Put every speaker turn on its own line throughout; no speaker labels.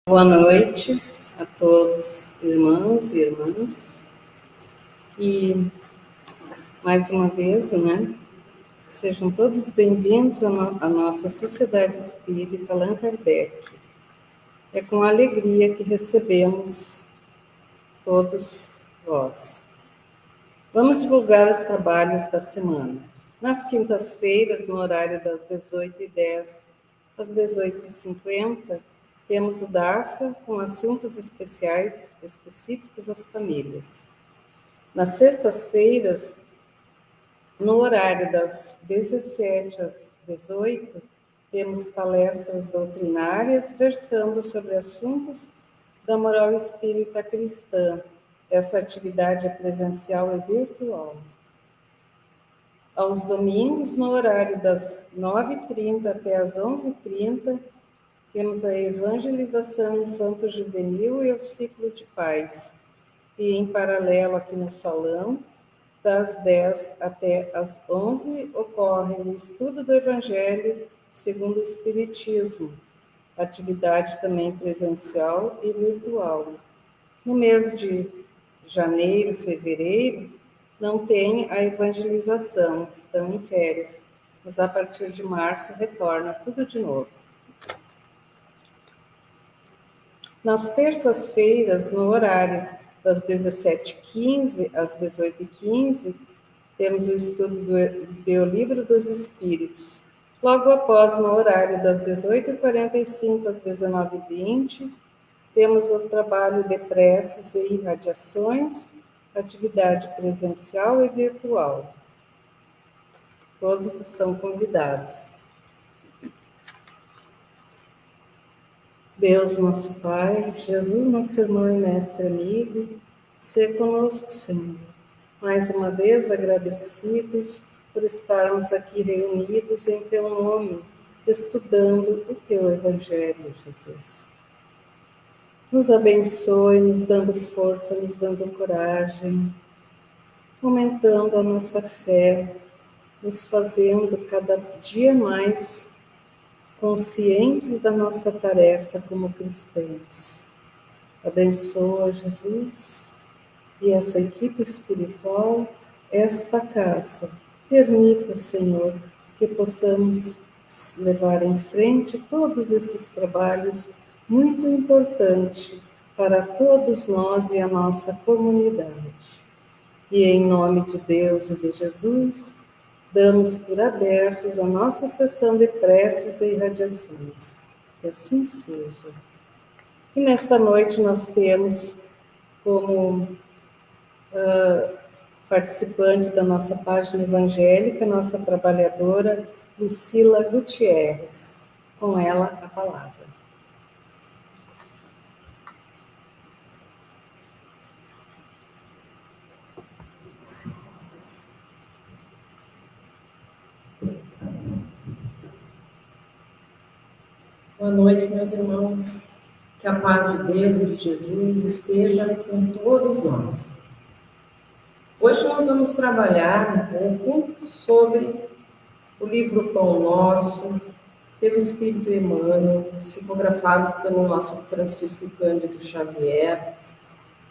Boa noite a todos, irmãos e irmãs. E, mais uma vez, sejam todos bem-vindos à nossa Sociedade Espírita Allan Kardec. É com alegria que recebemos todos vós. Vamos divulgar os trabalhos da semana. Nas quintas-feiras, no horário das 18h10 às 18h50, temos o DAFA com assuntos específicos às famílias. Nas sextas-feiras, no horário das 17 às 18, temos palestras doutrinárias versando sobre assuntos da moral espírita cristã. Essa atividade é presencial e virtual. Aos domingos, no horário das 9h30 até às 11h30, temos a evangelização infanto-juvenil e o ciclo de paz. E, em paralelo, aqui no salão, das 10 até às 11, ocorre o estudo do Evangelho segundo o Espiritismo, atividade também presencial e virtual. No mês de janeiro, fevereiro, não tem a evangelização, estão em férias, mas a partir de março retorna tudo de novo. Nas terças-feiras, no horário das 17h15 às 18h15, temos o estudo do Livro dos Espíritos. Logo após, no horário das 18h45 às 19h20, temos o trabalho de preces e irradiações, atividade presencial e virtual. Todos estão convidados. Deus, nosso Pai, Jesus, nosso irmão e mestre amigo, se conosco, Senhor. Mais uma vez agradecidos por estarmos aqui reunidos em Teu nome, estudando o Teu Evangelho, Jesus. Nos abençoe, nos dando força, nos dando coragem, aumentando a nossa fé, nos fazendo cada dia mais conscientes da nossa tarefa como cristãos. Abençoa, Jesus, e essa equipe espiritual, esta casa. Permita, Senhor, que possamos levar em frente todos esses trabalhos muito importantes para todos nós e a nossa comunidade. E em nome de Deus e de Jesus, damos por abertos a nossa sessão de preces e irradiações. Que assim seja. E nesta noite nós temos como participante da nossa página evangélica, nossa trabalhadora Lucila Gutierrez. Com ela, a palavra.
Boa noite, meus irmãos. Que a paz de Deus e de Jesus esteja com todos nós. Hoje nós vamos trabalhar um pouco sobre o livro Pão Nosso, pelo Espírito Emmanuel, psicografado pelo nosso Francisco Cândido Xavier,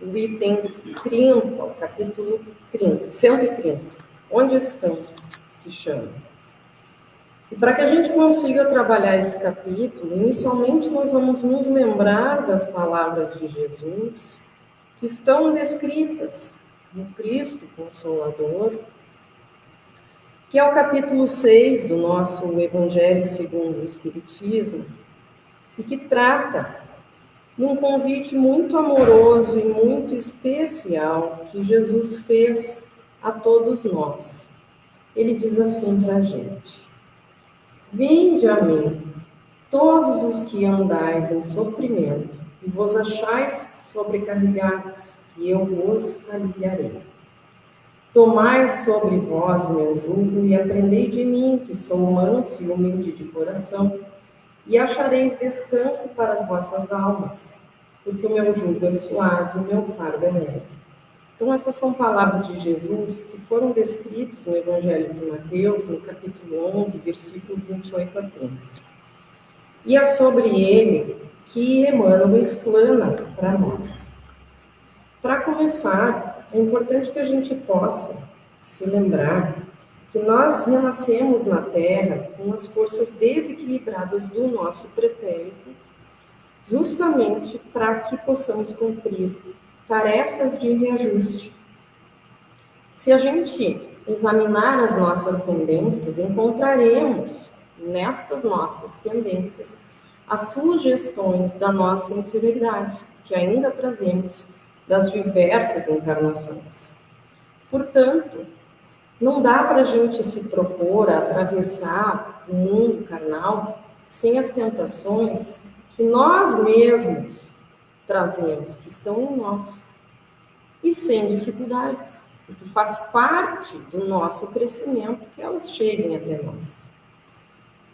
o item 30, o capítulo 30, 130. Onde estão? Se chama. E para que a gente consiga trabalhar esse capítulo, inicialmente nós vamos nos lembrar das palavras de Jesus, que estão descritas no Cristo Consolador, que é o capítulo 6 do nosso Evangelho segundo o Espiritismo, e que trata de um convite muito amoroso e muito especial que Jesus fez a todos nós. Ele diz assim para a gente: vinde a mim, todos os que andais em sofrimento, e vos achais sobrecarregados, e eu vos aliviarei. Tomai sobre vós o meu jugo, e aprendei de mim, que sou manso e humilde de coração, e achareis descanso para as vossas almas, porque o meu jugo é suave e o meu fardo é leve. Então, essas são palavras de Jesus que foram descritas no Evangelho de Mateus, no capítulo 11, versículo 28 a 30. E é sobre ele que Emmanuel explana para nós. Para começar, é importante que a gente possa se lembrar que nós renascemos na Terra com as forças desequilibradas do nosso pretérito, justamente para que possamos cumprir tarefas de reajuste. Se a gente examinar as nossas tendências, encontraremos nestas nossas tendências as sugestões da nossa inferioridade, que ainda trazemos das diversas encarnações. Portanto, não dá para a gente se propor a atravessar o mundo carnal sem as tentações que nós mesmos trazemos, que estão em nós, e sem dificuldades, porque faz parte do nosso crescimento que elas cheguem até nós.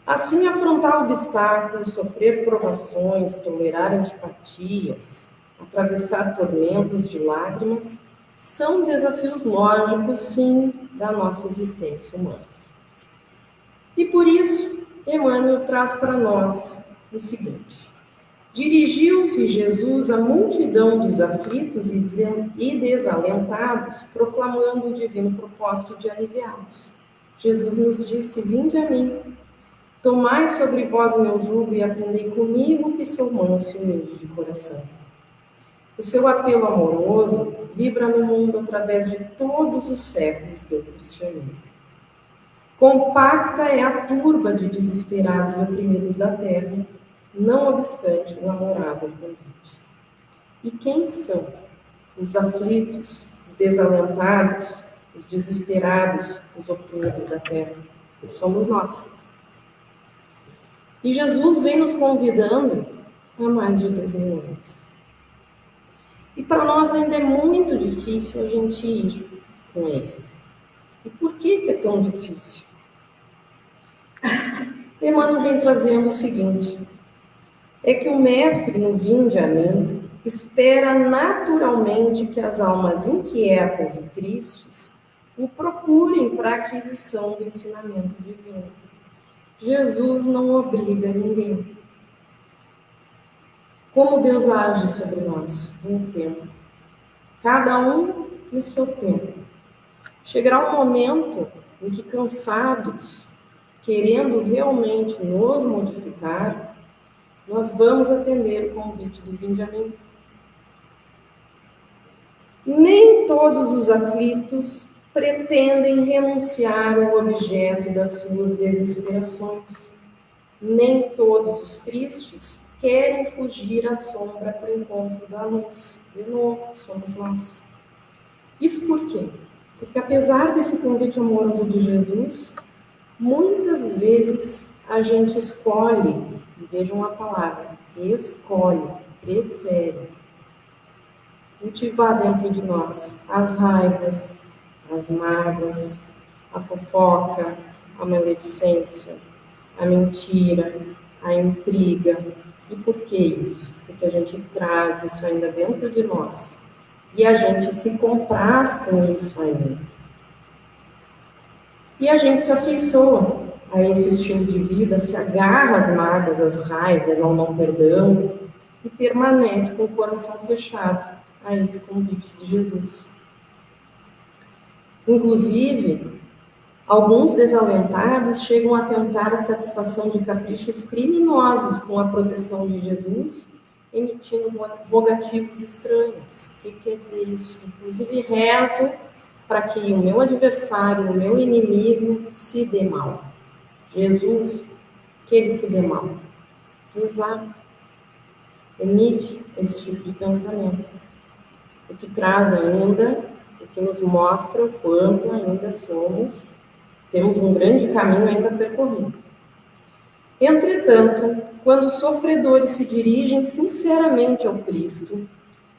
Assim, afrontar obstáculos, sofrer provações, tolerar antipatias, atravessar tormentas de lágrimas, são desafios lógicos, sim, da nossa existência humana. E por isso, Emmanuel traz para nós o seguinte: dirigiu-se Jesus à multidão dos aflitos e desalentados, proclamando o divino propósito de aliviá-los. Jesus nos disse: vinde a mim, tomai sobre vós o meu jugo e aprendei comigo, que sou manso e humilde de coração. O seu apelo amoroso vibra no mundo através de todos os séculos do cristianismo. Compacta é a turba de desesperados e oprimidos da terra, não obstante o amorável convite. E quem são os aflitos, os desalentados, os desesperados, os oprimidos da terra? Somos nós. E Jesus vem nos convidando há mais de 2000 anos. E para nós ainda é muito difícil a gente ir com ele. E por que é tão difícil? Emmanuel vem trazendo o seguinte: é que o mestre, no vinde a mim, espera naturalmente que as almas inquietas e tristes o procurem para a aquisição do ensinamento divino. Jesus não obriga ninguém. Como Deus age sobre nós no tempo, cada um no seu tempo. Chegará um momento em que, cansados, querendo realmente nos modificar, nós vamos atender o convite do vinde a mim. Nem todos os aflitos pretendem renunciar ao objeto das suas desesperações. Nem todos os tristes querem fugir à sombra para o encontro da luz. De novo, somos nós. Isso por quê? Porque apesar desse convite amoroso de Jesus, muitas vezes a gente escolhe, vejam a palavra, escolhe, prefere cultivar dentro de nós as raivas, as mágoas, a fofoca, a maledicência, a mentira, a intriga. E por que isso? Porque a gente traz isso ainda dentro de nós. E a gente se compraz com isso ainda. E a gente se afeiçoa a esse estilo de vida, se agarra às mágoas, às raivas, ao não perdão, e permanece com o coração fechado a esse convite de Jesus. Inclusive, alguns desalentados chegam a tentar a satisfação de caprichos criminosos com a proteção de Jesus, emitindo rogativos estranhos. O que quer dizer isso? Inclusive, rezo para que o meu adversário, o meu inimigo, se dê mal. Jesus, que ele se dê mal. Rezar. Emite esse tipo de pensamento. O que traz ainda, o que nos mostra o quanto ainda temos um grande caminho ainda a percorrer. Entretanto, quando os sofredores se dirigem sinceramente ao Cristo,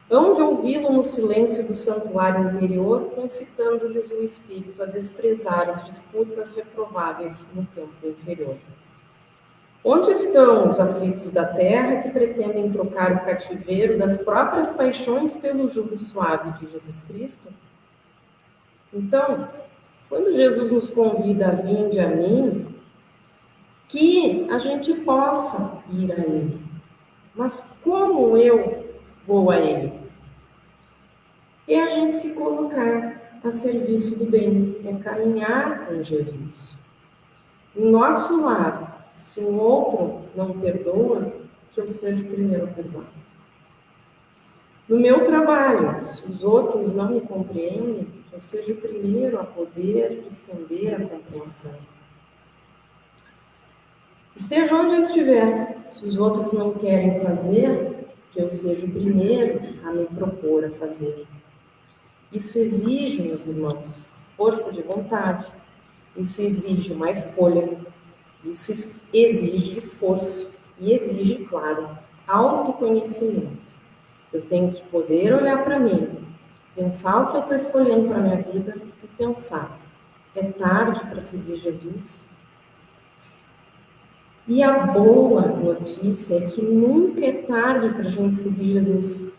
hão de ouvi-lo no silêncio do santuário interior, concitando-lhes o espírito a desprezar as disputas reprováveis no campo inferior. Onde estão os aflitos da terra que pretendem trocar o cativeiro das próprias paixões pelo jugo suave de Jesus Cristo? Então, quando Jesus nos convida a vinde a mim, que a gente possa ir a Ele, Mas como eu vou a Ele? É a gente se colocar a serviço do bem, é caminhar com Jesus. No nosso lar, se o outro não perdoa, que eu seja o primeiro a perdoar. No meu trabalho, se os outros não me compreendem, que eu seja o primeiro a poder estender a compreensão. Esteja onde eu estiver, se os outros não querem fazer, que eu seja o primeiro a me propor a fazer. Isso exige, meus irmãos, força de vontade. Isso exige uma escolha. Isso exige esforço. E exige, claro, autoconhecimento. Eu tenho que poder olhar para mim, pensar o que eu estou escolhendo para a minha vida e pensar: é tarde para seguir Jesus? E a boa notícia é que nunca é tarde para a gente seguir Jesus.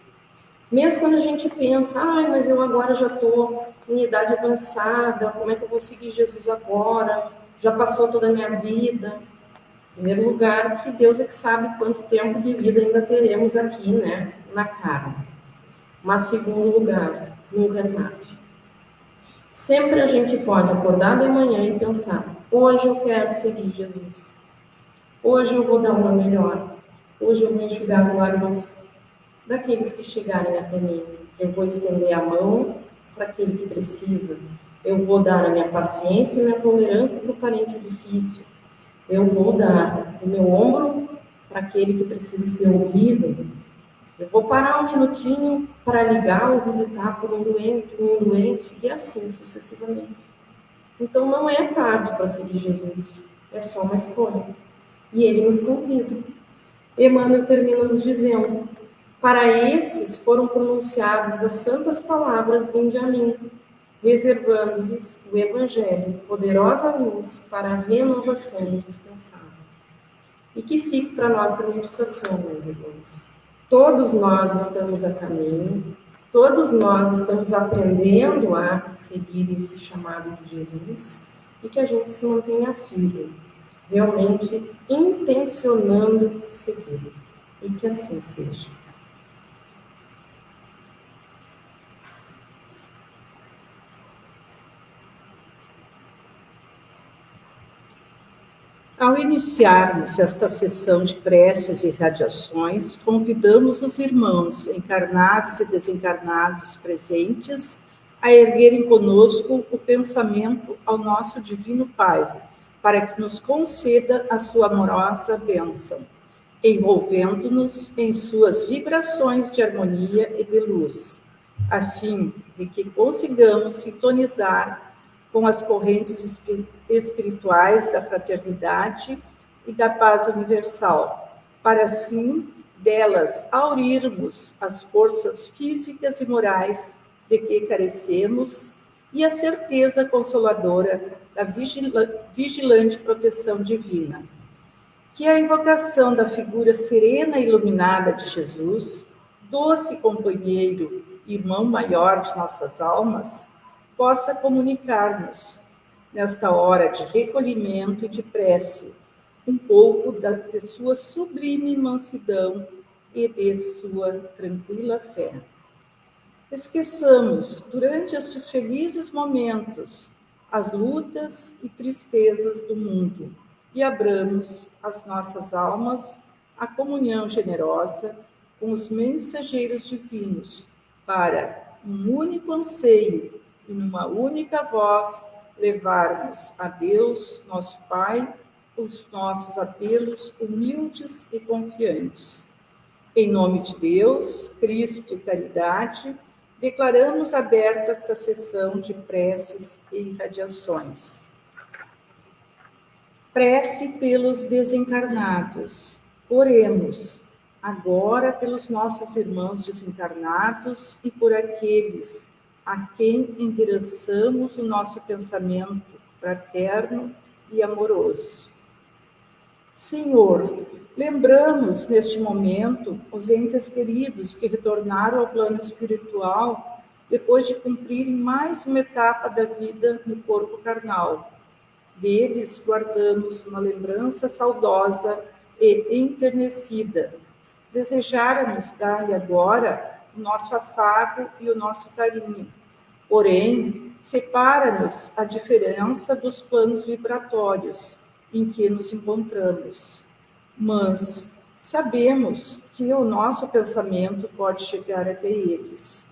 Mesmo quando a gente pensa, mas eu agora já estou em idade avançada, como é que eu vou seguir Jesus agora? Já passou toda a minha vida. Em primeiro lugar, que Deus é que sabe quanto tempo de vida ainda teremos aqui, né, na carne. Mas, segundo lugar, nunca é tarde. Sempre a gente pode acordar de manhã e pensar: hoje eu quero seguir Jesus. Hoje eu vou dar uma melhor. Hoje eu vou enxugar as lágrimas daqueles que chegarem até mim. Eu vou estender a mão para aquele que precisa. Eu vou dar a minha paciência e a minha tolerância para o parente difícil. Eu vou dar o meu ombro para aquele que precisa ser ouvido. Eu vou parar um minutinho para ligar ou visitar por um doente, e assim sucessivamente. Então não é tarde para seguir Jesus, é só uma escolha. E ele nos convida. Emmanuel termina nos dizendo: para esses foram pronunciadas as santas palavras: vinde a mim, reservando-lhes o Evangelho, poderosa luz para a renovação indispensável. E que fique para a nossa meditação, meus irmãos. Todos nós estamos a caminho, todos nós estamos aprendendo a seguir esse chamado de Jesus e que a gente se mantenha firme, realmente intencionando segui-lo. E que assim seja.
Ao iniciarmos esta sessão de preces e radiações, convidamos os irmãos, encarnados e desencarnados presentes, a erguerem conosco o pensamento ao nosso Divino Pai, para que nos conceda a sua amorosa bênção, envolvendo-nos em suas vibrações de harmonia e de luz, a fim de que consigamos sintonizar com as correntes espirituais da fraternidade e da paz universal, para assim delas aurirmos as forças físicas e morais de que carecemos e a certeza consoladora da vigilante proteção divina. Que a invocação da figura serena e iluminada de Jesus, doce companheiro, irmão maior de nossas almas, possa comunicar-nos, nesta hora de recolhimento e de prece, um pouco de sua sublime mansidão e de sua tranquila fé. Esqueçamos, durante estes felizes momentos, as lutas e tristezas do mundo e abramos as nossas almas à comunhão generosa com os mensageiros divinos para um único anseio e numa única voz levarmos a Deus, nosso Pai, os nossos apelos humildes e confiantes. Em nome de Deus, Cristo e caridade, declaramos aberta esta sessão de preces e irradiações. Prece pelos desencarnados. Oremos agora pelos nossos irmãos desencarnados e por aqueles a quem endereçamos o nosso pensamento fraterno e amoroso. Senhor, lembramos neste momento os entes queridos que retornaram ao plano espiritual depois de cumprirem mais uma etapa da vida no corpo carnal. Deles guardamos uma lembrança saudosa e enternecida, desejáramos dar-lhe agora o nosso afago e o nosso carinho. Porém, separa-nos a diferença dos planos vibratórios em que nos encontramos. Mas sabemos que o nosso pensamento pode chegar até eles.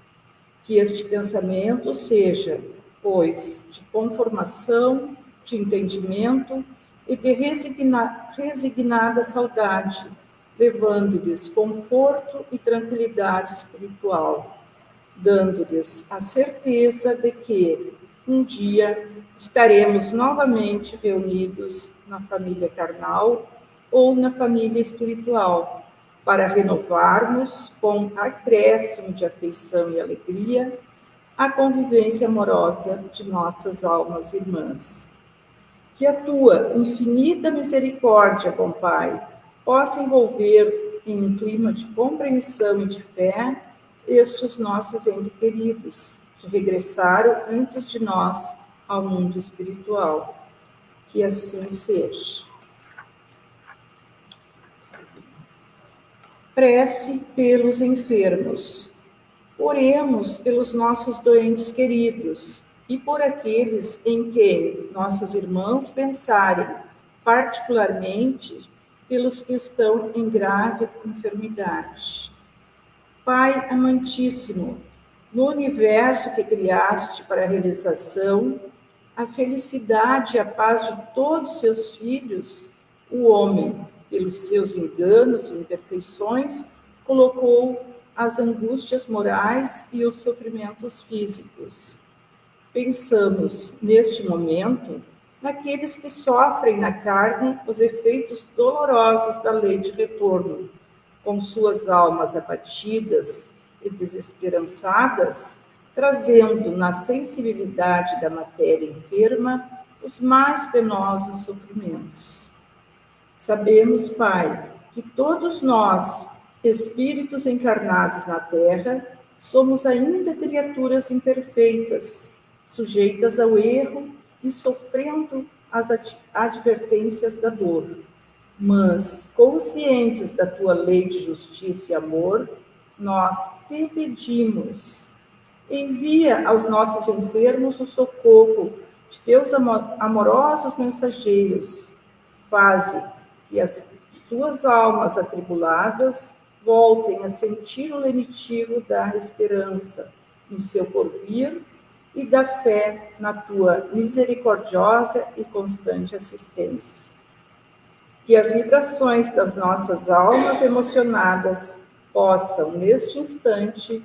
Que este pensamento seja, pois, de conformação, de entendimento e de resignada saudade, levando-lhes conforto e tranquilidade espiritual, dando-lhes a certeza de que um dia estaremos novamente reunidos na família carnal ou na família espiritual, para renovarmos com acréscimo de afeição e alegria a convivência amorosa de nossas almas irmãs. Que a tua infinita misericórdia, bom Pai, possa envolver em um clima de compreensão e de fé estes nossos entes queridos, que regressaram antes de nós ao mundo espiritual. Que assim seja. Prece pelos enfermos. Oremos pelos nossos doentes queridos e por aqueles em quem nossos irmãos pensarem, particularmente pelos que estão em grave enfermidade. Pai amantíssimo, no universo que criaste para a realização, a felicidade e a paz de todos os seus filhos, o homem, pelos seus enganos e imperfeições, colocou as angústias morais e os sofrimentos físicos. Pensamos, neste momento, naqueles que sofrem na carne os efeitos dolorosos da lei de retorno, com suas almas abatidas e desesperançadas, trazendo na sensibilidade da matéria enferma os mais penosos sofrimentos. Sabemos, Pai, que todos nós, espíritos encarnados na Terra, somos ainda criaturas imperfeitas, sujeitas ao erro e sofrendo as advertências da dor. Mas, conscientes da tua lei de justiça e amor, nós te pedimos, envia aos nossos enfermos o socorro de teus amorosos mensageiros. Faze que as suas almas atribuladas voltem a sentir o lenitivo da esperança no seu porvir e da fé na tua misericordiosa e constante assistência. Que as vibrações das nossas almas emocionadas possam, neste instante,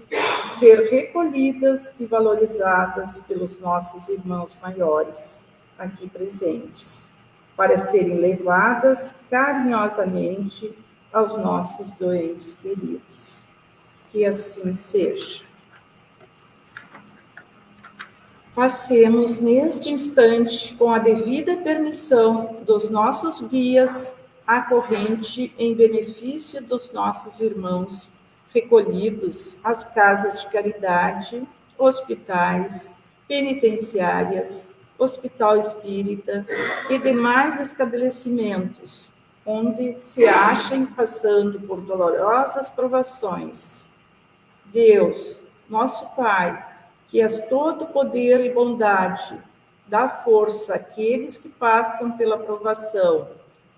ser recolhidas e valorizadas pelos nossos irmãos maiores, aqui presentes, para serem levadas carinhosamente aos nossos doentes queridos. Que assim seja. Passemos neste instante, com a devida permissão dos nossos guias, a corrente em benefício dos nossos irmãos recolhidos às casas de caridade, hospitais, penitenciárias, hospital espírita e demais estabelecimentos, onde se achem passando por dolorosas provações. Deus, nosso Pai, que és todo poder e bondade, dá força àqueles que passam pela provação,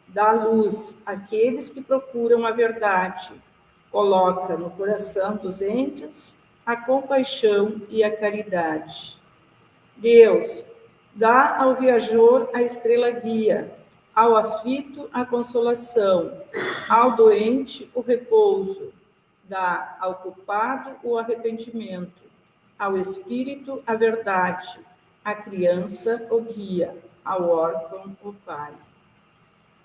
dá luz àqueles que procuram a verdade, coloca no coração dos entes a compaixão e a caridade. Deus, dá ao viajor a estrela guia, ao aflito a consolação, ao doente o repouso, dá ao culpado o arrependimento, ao espírito a verdade, à criança o guia, ao órfão o pai.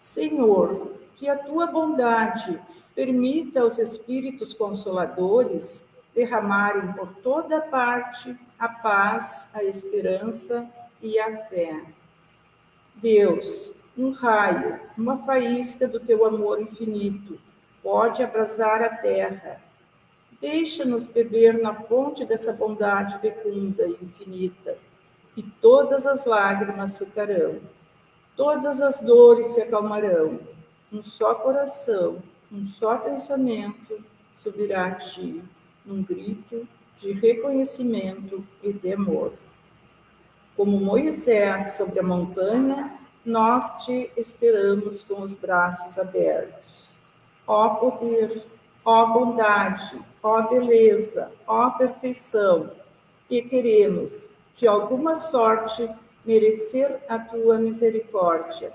Senhor, que a tua bondade permita aos espíritos consoladores derramarem por toda parte a paz, a esperança e a fé. Deus, um raio, uma faísca do teu amor infinito pode abrasar a terra. Deixa-nos beber na fonte dessa bondade fecunda e infinita, e todas as lágrimas secarão, todas as dores se acalmarão. Um só coração, um só pensamento subirá a ti, num grito de reconhecimento e de amor. Como Moisés sobre a montanha, nós te esperamos com os braços abertos. Ó poder, ó bondade, ó beleza, ó perfeição, e queremos, de alguma sorte, merecer a tua misericórdia.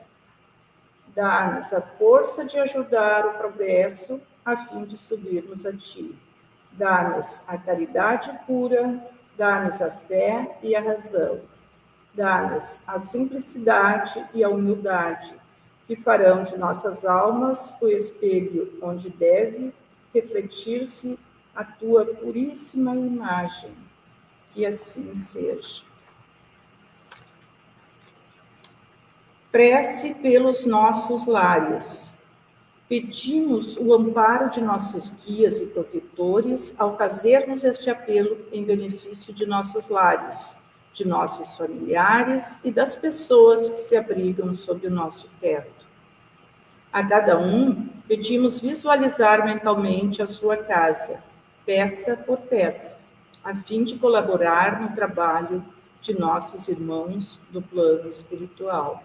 Dá-nos a força de ajudar o progresso a fim de subirmos a ti. Dá-nos a caridade pura, dá-nos a fé e a razão. Dá-nos a simplicidade e a humildade, que farão de nossas almas o espelho onde deve refletir-se a tua puríssima imagem. Que assim seja. Prece pelos nossos lares. Pedimos o amparo de nossos guias e protetores ao fazermos este apelo em benefício de nossos lares, de nossos familiares e das pessoas que se abrigam sob o nosso teto. A cada um, pedimos visualizar mentalmente a sua casa, peça por peça, a fim de colaborar no trabalho de nossos irmãos do plano espiritual.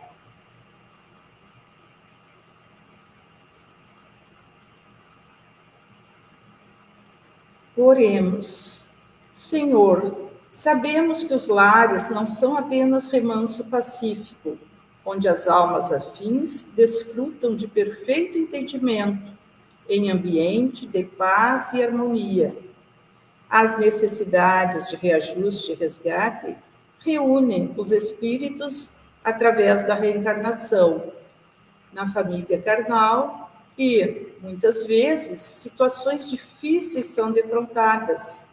Oremos. Senhor, sabemos que os lares não são apenas remanso pacífico, onde as almas afins desfrutam de perfeito entendimento, em ambiente de paz e harmonia. As necessidades de reajuste e resgate reúnem os espíritos através da reencarnação, na família carnal, e, muitas vezes, situações difíceis são defrontadas,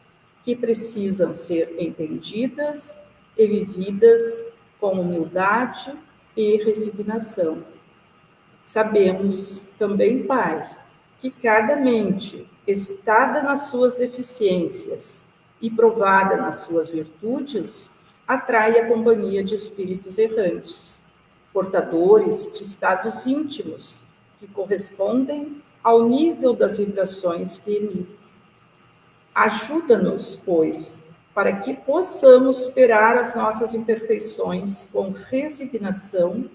que precisam ser entendidas e vividas com humildade e resignação. Sabemos também, Pai, que cada mente excitada nas suas deficiências e provada nas suas virtudes atrai a companhia de espíritos errantes, portadores de estados íntimos que correspondem ao nível das vibrações que emitem. Ajuda-nos, pois, para que possamos superar as nossas imperfeições com resignação,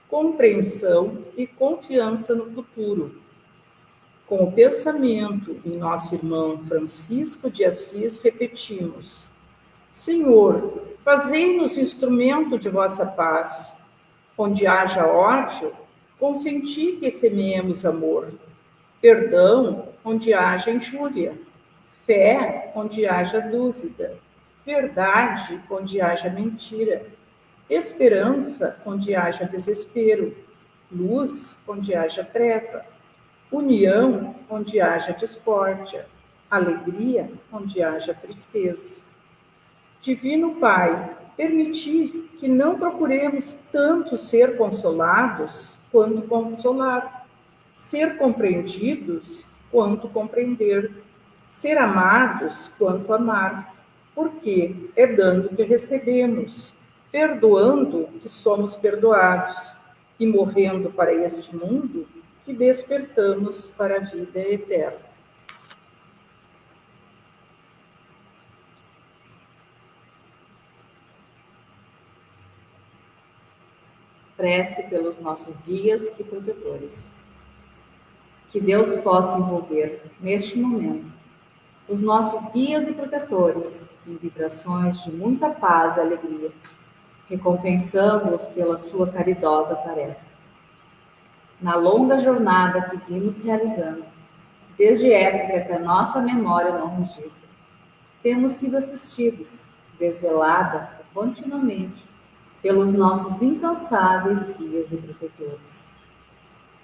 compreensão e confiança no futuro. Com o pensamento em nosso irmão Francisco de Assis, repetimos: Senhor, fazei-nos instrumento de vossa paz. Onde haja ódio, consenti que semeemos amor. Perdão, onde haja injúria. Fé, onde haja dúvida. Verdade, onde haja mentira. Esperança, onde haja desespero. Luz, onde haja treva. União, onde haja discórdia. Alegria, onde haja tristeza. Divino Pai, permitir que não procuremos tanto ser consolados quanto consolar, ser compreendidos quanto compreender, ser amados quanto amar, porque é dando que recebemos, perdoando que somos perdoados, e morrendo para este mundo que despertamos para a vida eterna.
Prece pelos nossos guias e protetores. Que Deus possa envolver, neste momento, os nossos guias e protetores em vibrações de muita paz e alegria, recompensando-os pela sua caridosa tarefa. Na longa jornada que vimos realizando, desde época que a nossa memória não registra, temos sido assistidos, desvelada continuamente, pelos nossos incansáveis guias e protetores.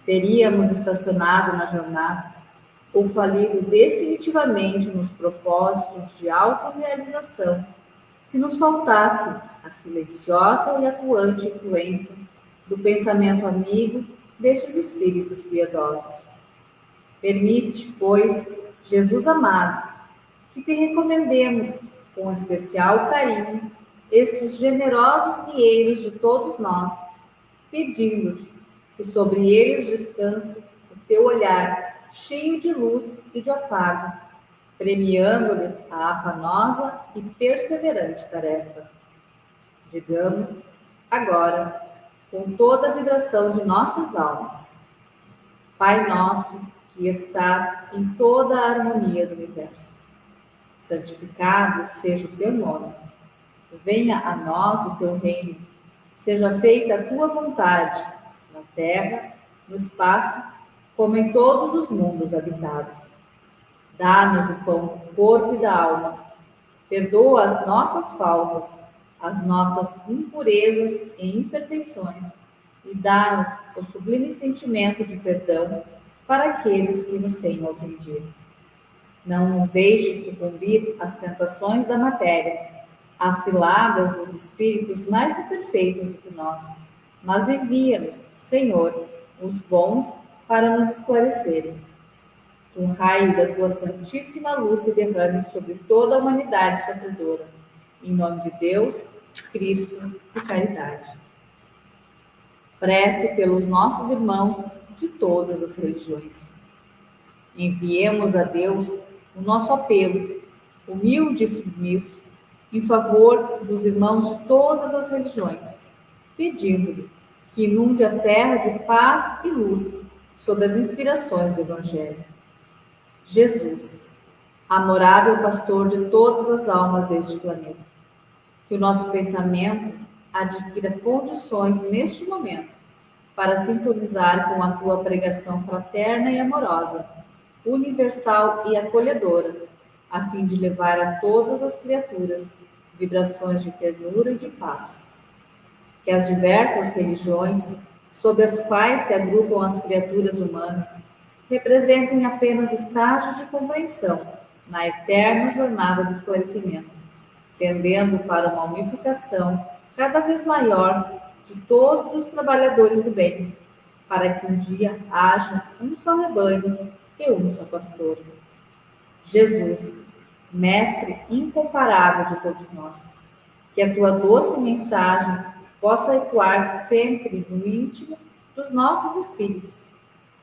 Teríamos estacionado na jornada ou falido definitivamente nos propósitos de autorrealização se nos faltasse a silenciosa e atuante influência do pensamento amigo destes espíritos piedosos. Permite, pois, Jesus amado, que te recomendemos com especial carinho estes generosos guieiros de todos nós, pedindo-te que sobre eles descanse o teu olhar cheio de luz e de afago, premiando-lhes a afanosa e perseverante tarefa. Digamos, agora, com toda a vibração de nossas almas: Pai nosso, que estás em toda a harmonia do universo, santificado seja o teu nome. Venha a nós o teu reino. Seja feita a tua vontade, na terra, no espaço, como em todos os mundos habitados. Dá-nos o pão do corpo e da alma. Perdoa as nossas faltas, as nossas impurezas e imperfeições, e dá-nos o sublime sentimento de perdão para aqueles que nos tenham ofendido. Não nos deixes sucumbir às tentações da matéria, às ciladas dos espíritos mais imperfeitos do que nós, mas envia-nos, Senhor, os bons para nos esclarecerem. Que um raio da tua santíssima luz se derrame sobre toda a humanidade sofredora. Em nome de Deus, Cristo e caridade. Prece pelos nossos irmãos de todas as religiões. Enviemos a Deus o nosso apelo, humilde e submisso, em favor dos irmãos de todas as religiões, pedindo-lhe que inunde a terra de paz e luz sob as inspirações do Evangelho. Jesus, amorável pastor de todas as almas deste planeta, que o nosso pensamento adquira condições neste momento para sintonizar com a tua pregação fraterna e amorosa, universal e acolhedora, a fim de levar a todas as criaturas vibrações de ternura e de paz. Que as diversas religiões, sob as quais se agrupam as criaturas humanas, representem apenas estágios de compreensão na eterna jornada do esclarecimento, tendendo para uma unificação cada vez maior de todos os trabalhadores do bem, para que um dia haja um só rebanho e um só pastor. Jesus, Mestre incomparável de todos nós, que a tua doce mensagem possa ecoar sempre no íntimo dos nossos espíritos,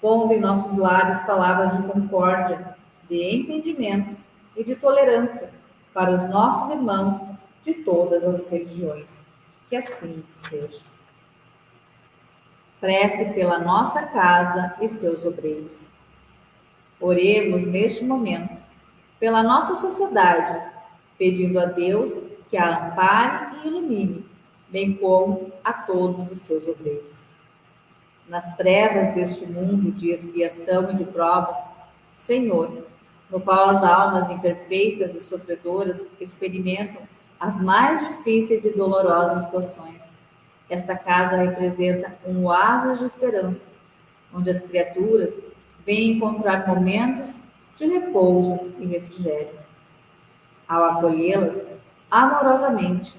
pondo em nossos lábios palavras de concórdia, de entendimento e de tolerância para os nossos irmãos de todas as religiões. Que assim seja. Prece pela nossa casa e seus obreiros. Oremos neste momento pela nossa sociedade, pedindo a Deus que a ampare e ilumine, bem como a todos os seus obreiros. Nas trevas deste mundo de expiação e de provas, Senhor, no qual as almas imperfeitas e sofredoras experimentam as mais difíceis e dolorosas situações, esta casa representa um oásis de esperança, onde as criaturas vêm encontrar momentos de repouso e refrigério. Ao acolhê-las amorosamente,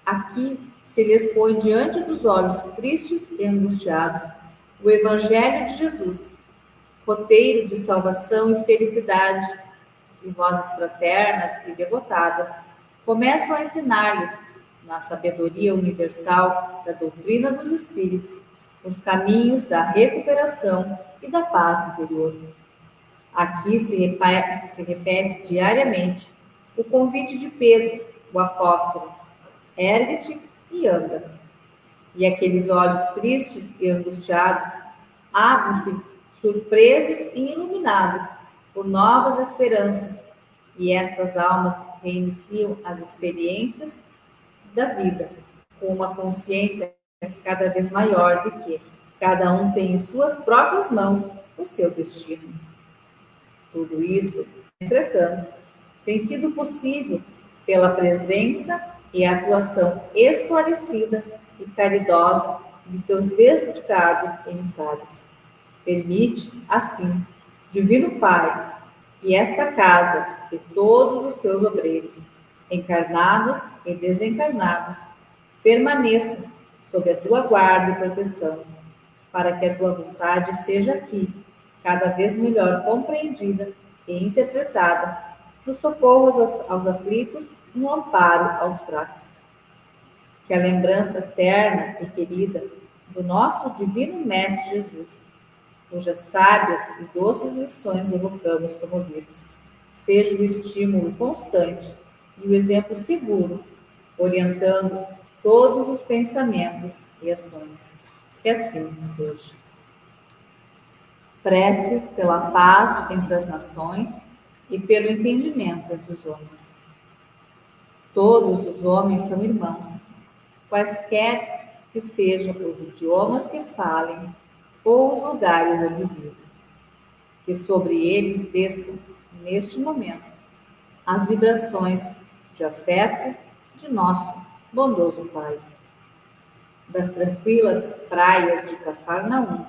aqui se lhes põe diante dos olhos tristes e angustiados o Evangelho de Jesus, roteiro de salvação e felicidade, e vozes fraternas e devotadas começam a ensinar-lhes, na sabedoria universal da doutrina dos Espíritos, os caminhos da recuperação e da paz interior. Aqui se repete diariamente o convite de Pedro, o apóstolo: ergue-te e anda. E aqueles olhos tristes e angustiados abrem-se surpresos e iluminados por novas esperanças, e estas almas reiniciam as experiências da vida com uma consciência cada vez maior de que cada um tem em suas próprias mãos o seu destino. Tudo isso, entretanto, tem sido possível pela presença e atuação esclarecida e caridosa de teus dedicados emissários. Permite, assim, Divino Pai, que esta casa e todos os seus obreiros, encarnados e desencarnados, permaneçam sob a tua guarda e proteção, para que a tua vontade seja aqui cada vez melhor compreendida e interpretada, no socorro aos aflitos e no amparo aos fracos. Que a lembrança terna e querida do nosso Divino Mestre Jesus, cujas sábias e doces lições evocamos comovidos, seja o estímulo constante e o exemplo seguro, orientando todos os pensamentos e ações. Que assim seja. Prece pela paz entre as nações e pelo entendimento entre os homens. Todos os homens são irmãos, quaisquer que sejam os idiomas que falem ou os lugares onde vivem. Que sobre eles desçam, neste momento, as vibrações de afeto de nosso bondoso Pai. Das tranquilas praias de Cafarnaum,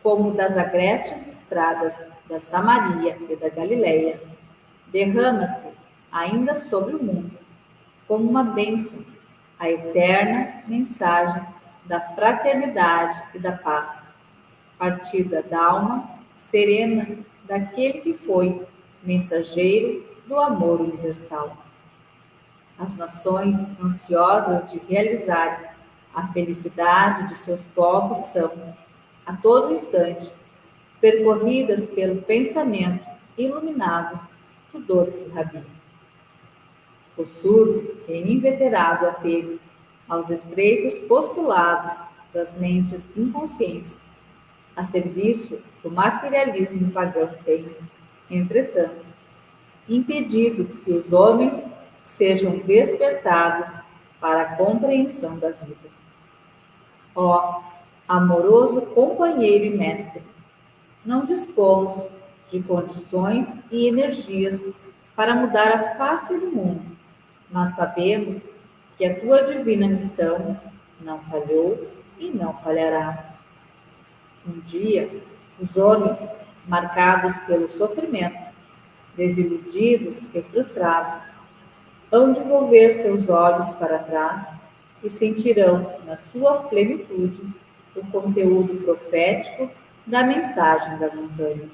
como das agrestes estradas da Samaria e da Galileia, derrama-se ainda sobre o mundo, como uma bênção, a eterna mensagem da fraternidade e da paz, partida da alma serena daquele que foi mensageiro do amor universal. As nações ansiosas de realizar a felicidade de seus povos são, a todo instante, percorridas pelo pensamento iluminado do doce Rabi. O surdo e inveterado apego aos estreitos postulados das mentes inconscientes, a serviço do materialismo pagão tem, entretanto, impedido que os homens sejam despertados para a compreensão da vida. Ó amoroso companheiro e mestre, não dispomos de condições e energias para mudar a face do mundo, mas sabemos que a tua divina missão não falhou e não falhará. Um dia, os homens, marcados pelo sofrimento, desiludidos e frustrados, hão de volver seus olhos para trás e sentirão, na sua plenitude, o conteúdo profético da mensagem da montanha.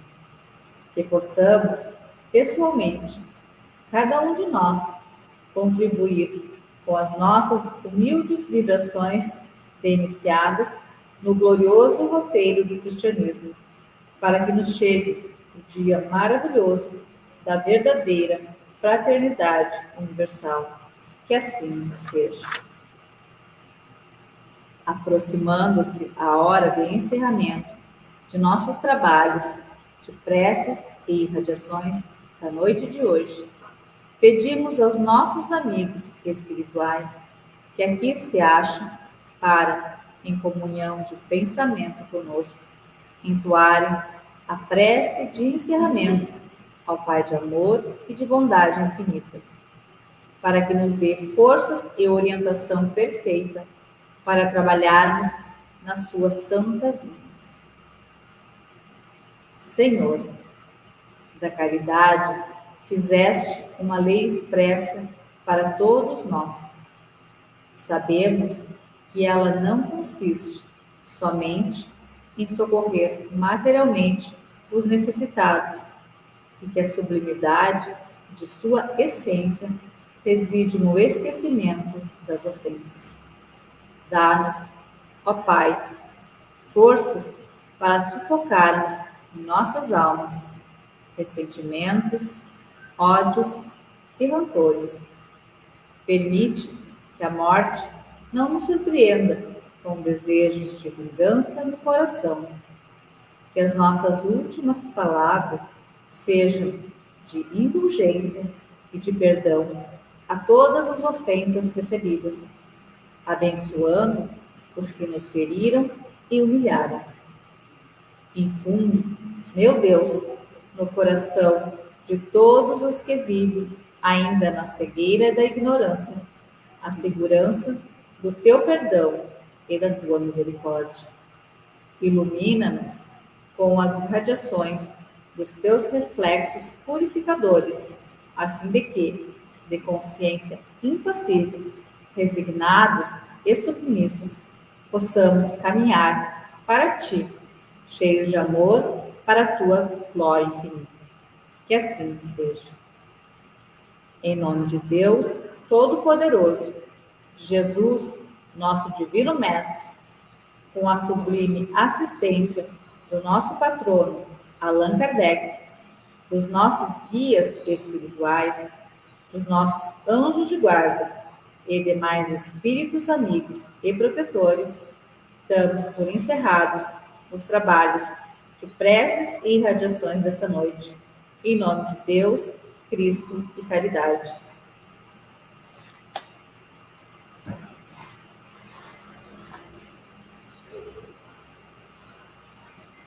Que possamos, pessoalmente, cada um de nós, contribuir com as nossas humildes vibrações de iniciados no glorioso roteiro do cristianismo, para que nos chegue o dia maravilhoso da verdadeira fraternidade universal. Que assim seja. Aproximando-se a hora de encerramento de nossos trabalhos de preces e irradiações da noite de hoje, pedimos aos nossos amigos espirituais que aqui se acham para, em comunhão de pensamento conosco, entoarem a prece de encerramento ao Pai de amor e de bondade infinita, para que nos dê forças e orientação perfeita para trabalharmos na sua santa vida. Senhor, da caridade, fizeste uma lei expressa para todos nós. Sabemos que ela não consiste somente em socorrer materialmente os necessitados e que a sublimidade de sua essência reside no esquecimento das ofensas. Dá-nos, ó Pai, forças para sufocarmos em nossas almas ressentimentos, ódios e rancores. Permite que a morte não nos surpreenda com desejos de vingança no coração. Que as nossas últimas palavras sejam de indulgência e de perdão a todas as ofensas recebidas, abençoando os que nos feriram e humilharam. Infunde, meu Deus, no coração de todos os que vivem ainda na cegueira da ignorância, a segurança do teu perdão e da tua misericórdia. Ilumina-nos com as irradiações dos teus reflexos purificadores, a fim de que, de consciência impassível, resignados e submissos, possamos caminhar para ti, cheios de amor para a tua glória infinita. Que assim seja. Em nome de Deus Todo-Poderoso, de Jesus, nosso Divino Mestre, com a sublime assistência do nosso patrono, Allan Kardec, dos nossos guias espirituais, dos nossos anjos de guarda e demais espíritos amigos e protetores, damos por encerrados os trabalhos de preces e irradiações dessa noite. Em nome de Deus, Cristo e caridade.